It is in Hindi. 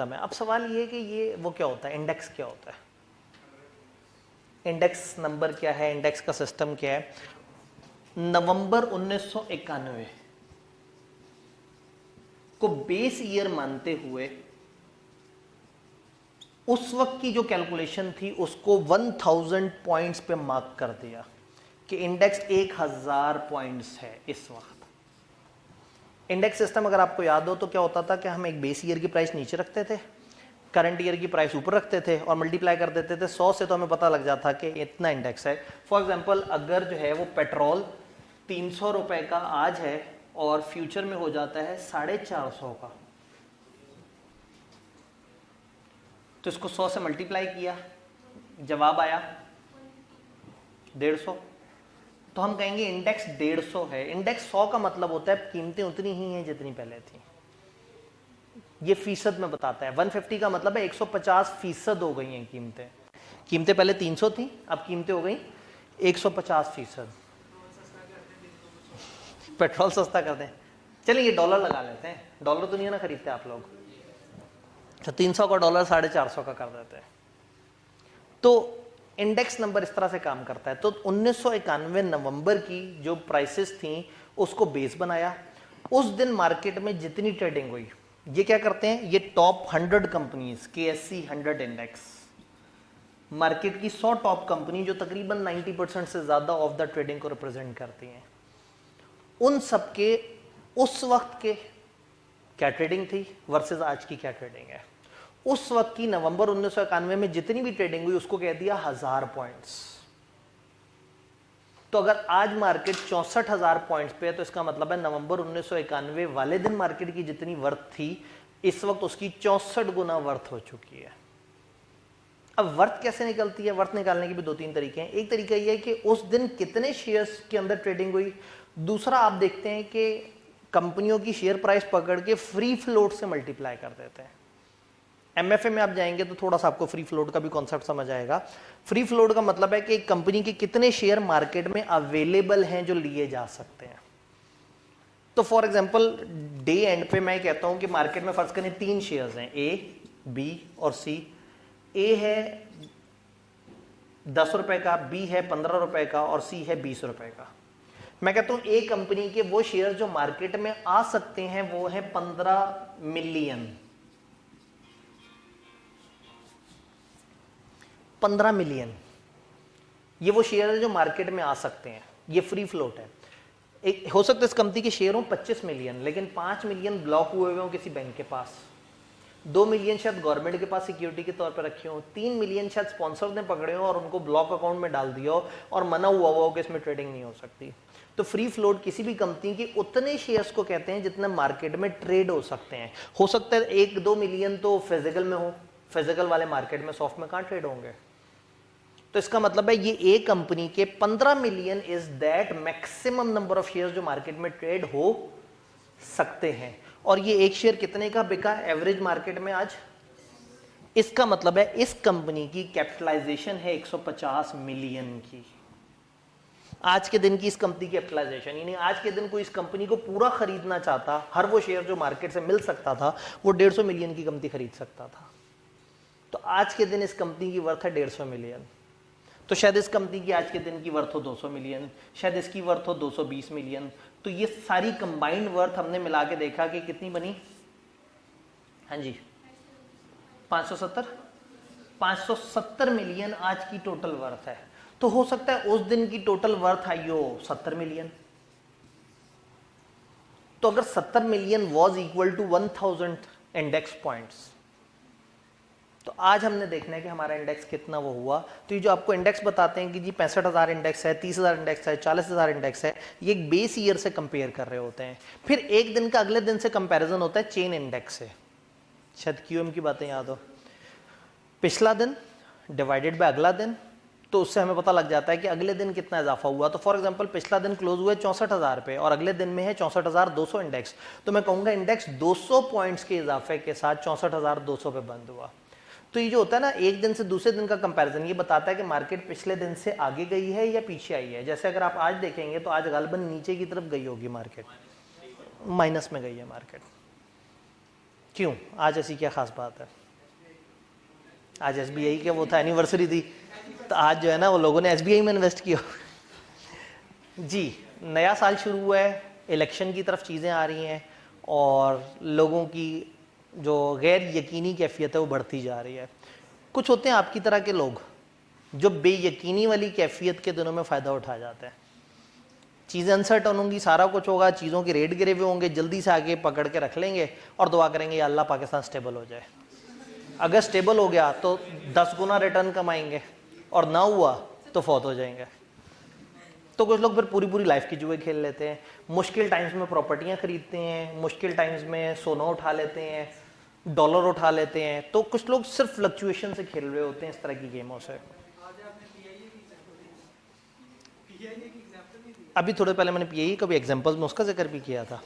है। अब सवाल ये है कि ये वो क्या होता है, इंडेक्स क्या होता है, इंडेक्स नंबर क्या है, इंडेक्स का सिस्टम क्या है। नवंबर 1991 को बेस ईयर मानते हुए उस वक्त की जो कैलकुलेशन थी उसको 1000 पॉइंट्स पे मार्क कर दिया कि इंडेक्स 1000 पॉइंट्स है इस वक्त। इंडेक्स सिस्टम अगर आपको याद हो तो क्या होता था कि हम एक बेस ईयर की प्राइस नीचे रखते थे, करंट ईयर की प्राइस ऊपर रखते थे और मल्टीप्लाई कर देते थे 100 से, तो हमें पता लग जाता कि इतना इंडेक्स है। फॉर एग्जांपल अगर जो है वो पेट्रोल 300 रुपए का आज है और फ्यूचर में हो जाता है 450 का, तो इसको 100 से मल्टीप्लाई किया, जवाब आया 150, तो हम कहेंगे इंडेक्स 150 है। इंडेक्स 100 का मतलब होता है कीमतें उतनी ही हैं जितनी पहले थी, ये फीसद में बताता है। 150 का मतलब है 150% हो गई हैं कीमतें। कीमतें पहले 300 थी, अब कीमतें हो गई 150%। पेट्रोल सस्ता कर दें, चलिए ये डॉलर लगा लेते हैं, डॉलर तो नहीं है ना खरीदते आप लोग, तो 300 का डॉलर 450 का कर देते हैं। तो इंडेक्स नंबर इस तरह से काम करता है। तो 1991 नवंबर की जो प्राइसेस थी उसको बेस बनाया। उस दिन मार्केट में जितनी ट्रेडिंग हुई, ये क्या करते हैं, ये top 100 companies KSE 100 index, market की 100 टॉप कंपनी जो तकरीबन 90% से ज्यादा ऑफ द ट्रेडिंग को रिप्रेजेंट करती हैं, उन सबके उस वक्त के क्या ट्रेडिंग थी वर्सेस आज की क्या ट्रेडिंग है। उस वक्त की नवंबर 1991 में जितनी भी ट्रेडिंग हुई उसको कह दिया 1000 पॉइंट्स। तो अगर आज मार्केट 64,000 पॉइंट्स पे है तो इसका मतलब है नवंबर 1991 वाले दिन मार्केट की जितनी वर्थ थी इस वक्त उसकी 64 गुना वर्थ हो चुकी है। अब वर्थ कैसे निकलती है, वर्थ निकालने के भी 2-3 तरीके हैं। एक तरीका यह है कि उस दिन कितने शेयर्स के अंदर ट्रेडिंग हुई। दूसरा आप देखते हैं कि कंपनियों की शेयर प्राइस पकड़ के फ्री फ्लोट से मल्टीप्लाई कर देते हैं। MFA में आप जाएंगे तो थोड़ा सा आपको फ्री फ्लोट का भी कॉन्सेप्ट समझ आएगा। फ्री फ्लोट का मतलब है कि एक कंपनी के कितने शेयर मार्केट में अवेलेबल हैं जो लिए जा सकते हैं। तो फॉर एग्जांपल डे एंड पे मैं कहता हूं कि मार्केट में फर्ज करें 3 शेयर्स हैं, A, B और C। A है 10 रुपए का, B है 15 रुपए का और C है 20 रुपए का। मैं कहता हूं A कंपनी के वो शेयर जो मार्केट में आ सकते हैं वो है 15 मिलियन। 15 मिलियन ये वो शेयर है जो मार्केट में आ सकते हैं, ये फ्री फ्लोट है। एक हो सकता है इस कंपनी के शेयर हो 25 मिलियन, लेकिन 5 मिलियन ब्लॉक हुए हुए हो किसी बैंक के पास, 2 मिलियन शायद गवर्नमेंट के पास सिक्योरिटी के तौर पर रखे हो, 3 मिलियन शायद स्पॉन्सर ने पकड़े हो और उनको ब्लॉक अकाउंट में डाल दिया हो और मना हुआ हो कि इसमें ट्रेडिंग नहीं हो सकती। तो फ्री फ्लोट किसी भी कंपनी के उतने शेयर्स को कहते हैं जितने मार्केट में ट्रेड हो सकते हैं। हो सकता है 1-2 मिलियन तो फिजिकल में हो, फिजिकल वाले मार्केट में, सॉफ्ट में कहां ट्रेड होंगे। तो इसका मतलब है ये ए कंपनी के 15 million is that maximum number of shares जो मार्केट में ट्रेड हो सकते हैं। और ये एक शेयर कितने का बिका एवरेज मार्केट में आज, इसका मतलब है इस कंपनी की कैपिटलाइजेशन है 150 मिलियन की। आज के दिन की इस कंपनी की कैपिटलाइजेशन, यानी आज के दिन कोई इस कंपनी को पूरा खरीदना चाहता, हर वो शेयर जो मार्केट से मिल सकता था वो 150 मिलियन की कंपनी खरीद सकता था। तो आज के दिन इस कंपनी की वर्थ है 150 मिलियन। तो शायद इस कंपनी की आज के दिन की वर्थ हो 200 मिलियन, शायद इसकी वर्थ हो 220 मिलियन। तो ये सारी कंबाइंड वर्थ हमने मिला के देखा कि कितनी बनी, हाँ जी 570 मिलियन आज की टोटल वर्थ है। तो हो सकता है उस दिन की टोटल वर्थ आई हो 70 मिलियन। तो अगर 70 million was equal to 1000 index points, तो आज हमने देखना है कि हमारा इंडेक्स कितना वो हुआ। तो ये जो आपको इंडेक्स बताते हैं कि जी 65,000 इंडेक्स है, 30,000 इंडेक्स है, 40,000 इंडेक्स है, ये एक बेस ईयर से कंपेयर कर रहे होते हैं। फिर एक दिन का अगले दिन से कंपैरिजन होता है चेन इंडेक्स से। शायद QM की बातें याद हो, पिछला दिन डिवाइडेड बाय अगला दिन, तो उससे हमें पता लग जाता है कि अगले दिन कितना इजाफा हुआ। तो फॉर एग्जांपल पिछला दिन क्लोज हुआ 64,000 पे और अगले दिन में है 64,200 इंडेक्स, तो मैं कहूँगा इंडेक्स 200 पॉइंट्स के इजाफे के साथ 64,200 पे बंद हुआ। तो ये जो होता है ना एक दिन से दूसरे दिन का कंपैरिजन, ये बताता है कि मार्केट पिछले दिन से आगे गई है या पीछे आई है। जैसे अगर आप आज देखेंगे तो आज गालबन नीचे की तरफ गई होगी मार्केट, माइनस में गई है मार्केट। क्यों, आज ऐसी क्या खास बात है? आज SBI के वो था, एनिवर्सरी थी, तो आज जो है ना वो लोगों ने SBI में इन्वेस्ट किया। जी, नया साल शुरू हुआ है, इलेक्शन की तरफ चीज़ें आ रही हैं और लोगों की जो गैर यकीनी कैफियत है वो बढ़ती जा रही है। कुछ होते हैं आपकी तरह के लोग जो बेयकीनी वाली कैफियत के दिनों में फ़ायदा उठा जाते हैं। चीज़ें अनसर्टन होंगी, सारा कुछ होगा, चीज़ों के रेट गिरे हुए होंगे, जल्दी से आगे पकड़ के रख लेंगे और दुआ करेंगे या अल्लाह पाकिस्तान स्टेबल हो जाए। अगर स्टेबल हो गया तो 10 गुना रिटर्न कमाएंगे और ना हुआ तो फौत हो जाएंगे। तो कुछ लोग फिर पूरी पूरी लाइफ की जुए खेल लेते हैं, मुश्किल टाइम्स में प्रॉपर्टियां खरीदते हैं, मुश्किल टाइम्स में सोना उठा लेते हैं, डॉलर उठा लेते हैं। तो कुछ लोग सिर्फ फ्लक्चुएशन से खेल रहे होते हैं इस तरह की गेमों से। अभी थोड़े पहले मैंने PIE का भी एग्जांपल्स में उसका जिक्र भी किया था।